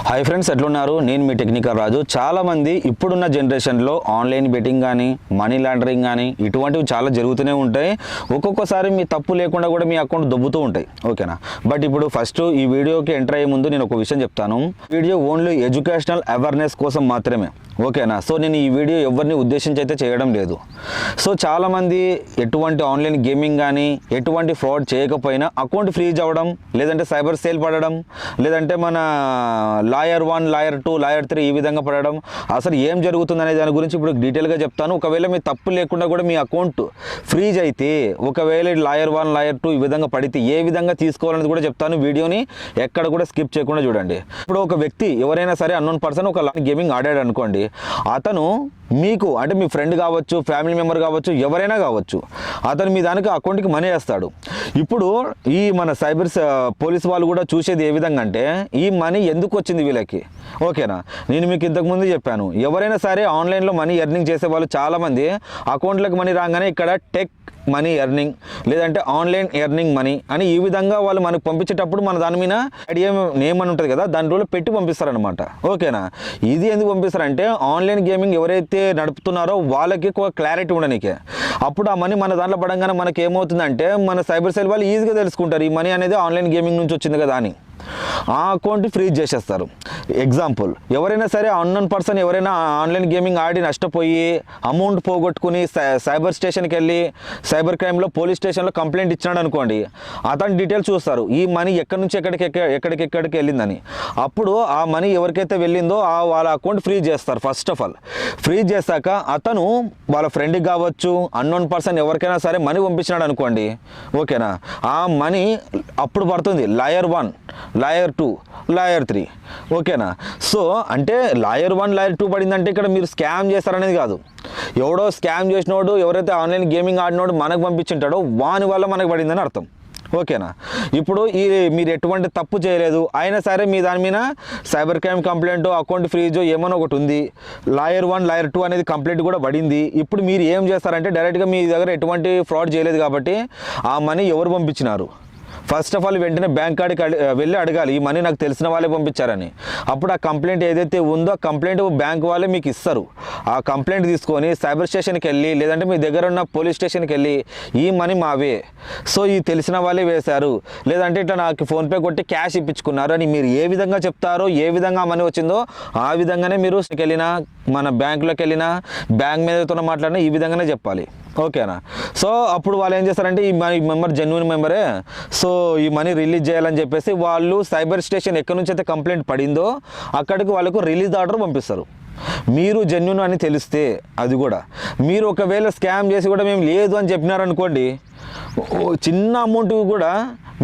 Hi friends, ఎట్లున్నారు? నేను మీ technical రాజు. చాలామంది ఇప్పుడున్న జనరేషన్లో ఆన్లైన్ బెట్టింగ్ కానీ మనీ లాండరింగ్ కానీ ఇటువంటివి చాలా జరుగుతూనే ఉంటాయి. ఒక్కొక్కసారి మీ తప్పు లేకుండా కూడా మీ అకౌంట్ దొబ్బుతూ ఉంటాయి. ఓకేనా? బట్ ఇప్పుడు ఫస్ట్ ఈ వీడియోకి ఎంటర్ అయ్యే ముందు నేను ఒక విషయం చెప్తాను. వీడియో ఓన్లీ ఎడ్యుకేషనల్ అవేర్నెస్ కోసం మాత్రమే. ఓకేనా? సో నేను ఈ వీడియో ఎవరిని ఉద్దేశించి అయితే చేయడం లేదు. సో చాలామంది ఎటువంటి ఆన్లైన్ గేమింగ్ కానీ ఎటువంటి ఫ్రాడ్ చేయకపోయినా అకౌంట్ ఫ్రీజ్ అవ్వడం, లేదంటే సైబర్ సేల్ పడడం, లేదంటే మన లాయర్ 1, లాయర్ 2, లాయర్ 3 ఈ విధంగా పడడం, అసలు ఏం జరుగుతుందనే దాని గురించి ఇప్పుడు డీటెయిల్గా చెప్తాను. ఒకవేళ మీ తప్పు లేకుండా కూడా మీ అకౌంట్ ఫ్రీజ్ అయితే, ఒకవేళ లాయర్ 1, లాయర్ 2 ఈ విధంగా పడితే ఏ విధంగా తీసుకోవాలని కూడా చెప్తాను. వీడియోని ఎక్కడ కూడా స్కిప్ చేయకుండా చూడండి. ఇప్పుడు ఒక వ్యక్తి ఎవరైనా సరే అన్నోన్ పర్సన్ ఒక గేమింగ్ ఆడాడు అనుకోండి, అతను మీకు అంటే మీ ఫ్రెండ్ కావచ్చు, ఫ్యామిలీ మెంబర్ కావచ్చు, ఎవరైనా కావచ్చు, అతను మీ దానికి అకౌంట్కి మనీ వేస్తాడు. ఇప్పుడు ఈ మన సైబర్ పోలీస్ వాళ్ళు కూడా చూసేది ఏ విధంగా అంటే ఈ మనీ ఎందుకు వచ్చింది వీళ్ళకి. ఓకేనా? నేను మీకు ఇంతకుముందు చెప్పాను, ఎవరైనా సరే ఆన్లైన్లో మనీ ఎర్నింగ్ చేసే వాళ్ళు చాలామంది అకౌంట్లకు మనీ రాగానే ఇక్కడ టెక్ మనీ ఎర్నింగ్, లేదంటే ఆన్లైన్ ఎర్నింగ్ మనీ అని ఈ విధంగా వాళ్ళు మనకు పంపించేటప్పుడు మన దాని మీద ఐడిఎం నేమ్ అని ఉంటుంది కదా, దాంట్లో పెట్టి పంపిస్తారనమాట. ఓకేనా? ఇది ఎందుకు పంపిస్తారంటే ఆన్లైన్ గేమింగ్ ఎవరైతే నడుపుతున్నారో వాళ్ళకి ఒక క్లారిటీ ఉండడానికి. అప్పుడు ఆ మనీ మన దాంట్లో పడంగానే మనకి ఏమవుతుందంటే మన సైబర్ సెల్ వాళ్ళు ఈజీగా తెలుసుకుంటారు ఈ మనీ అనేది ఆన్లైన్ గేమింగ్ నుంచి వచ్చింది కదా అని. ఆ అకౌంట్ ఫ్రీజ్ చేసేస్తారు. ఎగ్జాంపుల్, ఎవరైనా సరే అన్నోన్ పర్సన్ ఎవరైనా ఆన్లైన్ గేమింగ్ ఆడి నష్టపోయి అమౌంట్ పోగొట్టుకుని సైబర్ స్టేషన్కి వెళ్ళి సైబర్ క్రైమ్లో పోలీస్ స్టేషన్లో కంప్లైంట్ ఇచ్చినాడు అనుకోండి, అతని డీటెయిల్స్ చూస్తారు ఈ మనీ ఎక్కడి నుంచి ఎక్కడికి వెళ్ళిందని. అప్పుడు ఆ మనీ ఎవరికైతే వెళ్ళిందో వాళ్ళ అకౌంట్ ఫ్రీజ్ చేస్తారు. ఫస్ట్ ఆఫ్ ఆల్ ఫ్రీజ్ చేశాక అతను వాళ్ళ ఫ్రెండ్కి కావచ్చు, అన్నోన్ పర్సన్ ఎవరికైనా సరే మనీ పంపించినాడు అనుకోండి. ఓకేనా? ఆ మనీ అప్పుడు పడుతుంది లాయర్ 1, లాయర్ 2, లాయర్ 3. ఓకేనా? సో అంటే లాయర్ 1, లాయర్ 2 పడిందంటే ఇక్కడ మీరు స్కామ్ చేస్తారనేది కాదు. ఎవడో స్కామ్ చేసినోడు, ఎవరైతే ఆన్లైన్ గేమింగ్ ఆడినోడు మనకు పంపించింటాడో వాని వల్ల మనకు పడిందని అర్థం. ఓకేనా? ఇప్పుడు మీరు ఎటువంటి తప్పు చేయలేదు అయినా సరే మీ దాని మీద సైబర్ క్రైమ్ కంప్లైంట్, అకౌంట్ ఫ్రీజో ఏమైనా ఒకటి ఉంది, లాయర్ 1, లాయర్ 2 అనేది కంప్లైంట్ కూడా పడింది. ఇప్పుడు మీరు ఏం చేస్తారంటే డైరెక్ట్గా మీ దగ్గర ఎటువంటి ఫ్రాడ్ చేయలేదు కాబట్టి ఆ మనీ ఎవరు పంపించినారు ఫస్ట్ ఆఫ్ ఆల్ వెంటనే బ్యాంక్ కాడికి వెళ్ళి అడగాలి ఈ మనీ నాకు తెలిసిన వాళ్ళే పంపించారని. అప్పుడు ఆ కంప్లైంట్ ఏదైతే ఉందో ఆ కంప్లైంట్ బ్యాంక్ వాళ్ళే మీకు ఇస్తారు. ఆ కంప్లైంట్ తీసుకొని సైబర్ స్టేషన్కి వెళ్ళి, లేదంటే మీ దగ్గర ఉన్న పోలీస్ స్టేషన్కి వెళ్ళి ఈ మనీ మావే, సో ఈ తెలిసిన వాళ్ళే వేశారు, లేదంటే ఇట్లా నాకు ఫోన్పే కొట్టి క్యాష్ ఇప్పించుకున్నారు అని మీరు ఏ విధంగా చెప్తారో, ఏ విధంగా ఆ మనీ వచ్చిందో ఆ విధంగానే మీరు వెళ్ళినా, మన బ్యాంకులోకి వెళ్ళినా, బ్యాంక్ మీదతో మాట్లాడినా ఈ విధంగానే చెప్పాలి. ఓకేనా? సో అప్పుడు వాళ్ళు ఏం చేస్తారంటే ఈ మెంబర్ జెన్యూన్ మెంబరే, సో ఈ మనీ రిలీజ్ చేయాలని చెప్పేసి వాళ్ళు సైబర్ స్టేషన్ ఎక్కడి నుంచి అయితే కంప్లైంట్ పడిందో అక్కడికి వాళ్ళకు రిలీజ్ ఆర్డర్ పంపిస్తారు. మీరు జెన్యూన్ అని తెలిస్తే, అది కూడా మీరు ఒకవేళ స్కామ్ చేసి కూడా మేము లేదు అని చెప్పినారనుకోండి, చిన్న అమౌంట్ కూడా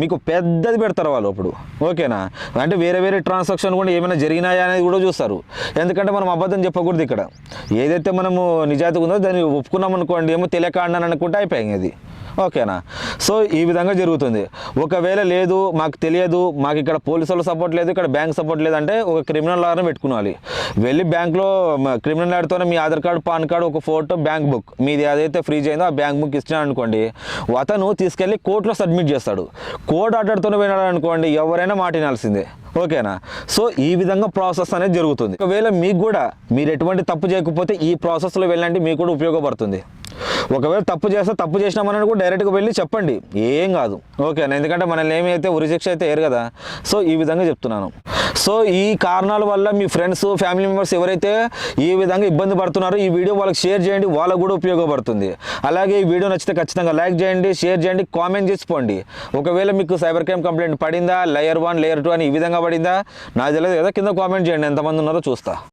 మీకు పెద్దది పెడతారు వాళ్ళు అప్పుడు. ఓకేనా? అంటే వేరే ట్రాన్సాక్షన్ కూడా ఏమైనా జరిగినాయా అనేది కూడా చూస్తారు. ఎందుకంటే మనం అబద్ధం చెప్పకూడదు. ఇక్కడ ఏదైతే మనము నిజాయితీ ఉందో దాన్ని ఒప్పుకున్నాం అనుకోండి, ఏమో తెలియక ఆడినాను అనుకుంటే అయిపోయింది అది. ఓకేనా? సో ఈ విధంగా జరుగుతుంది. ఒకవేళ లేదు మాకు తెలియదు, మాకు ఇక్కడ పోలీసుల సపోర్ట్ లేదు, ఇక్కడ బ్యాంక్ సపోర్ట్ లేదంటే ఒక క్రిమినల్ లాయర్ని పెట్టుకోవాలి. వెళ్ళి బ్యాంక్లో క్రిమినల్ లాయర్తోనే మీ ఆధార్ కార్డు, పాన్ కార్డు, ఒక ఫోటో, బ్యాంక్ బుక్, మీది ఏదైతే ఫ్రీజ్ అయిందో ఆ బ్యాంక్ బుక్ ఇచ్చినాడు అనుకోండి, అతను తీసుకెళ్ళి కోర్టులో సబ్మిట్ చేస్తాడు. కోర్టు ఆర్డర్తోనే పోయినాడు అనుకోండి, ఎవరైనా మాటినాల్సిందే. ఓకేనా? సో ఈ విధంగా ప్రాసెస్ అనేది జరుగుతుంది. ఒకవేళ మీకు కూడా మీరు ఎటువంటి తప్పు చేయకపోతే ఈ ప్రాసెస్లో వెళ్ళండి, మీకు కూడా ఉపయోగపడుతుంది. ఒకవేళ తప్పు చేసినామని కూడా డైరెక్ట్గా వెళ్ళి చెప్పండి, ఏం కాదు. ఓకేనా? ఎందుకంటే మనల్ని ఏమైతే ఉరిశిక్ష అయితే వేయరు కదా. సో ఈ విధంగా చెప్తున్నాను. సో ఈ కారణాల వల్ల మీ ఫ్రెండ్స్, ఫ్యామిలీ మెంబర్స్ ఎవరైతే ఈ విధంగా ఇబ్బంది పడుతున్నారో ఈ వీడియో వాళ్ళకి షేర్ చేయండి, వాళ్ళకు కూడా ఉపయోగపడుతుంది. అలాగే ఈ వీడియో నచ్చితే ఖచ్చితంగా లైక్ చేయండి, షేర్ చేయండి, కామెంట్ చేసుకోండి. ఒకవేళ మీకు సైబర్ క్రైమ్ కంప్లైంట్ పడిందా, లాయర్ 1, లాయర్ 2 అని ఈ విధంగా పడిందా నాకు తెలియదు కదా, కింద కామెంట్ చేయండి, ఎంతమంది ఉన్నారో చూస్తా.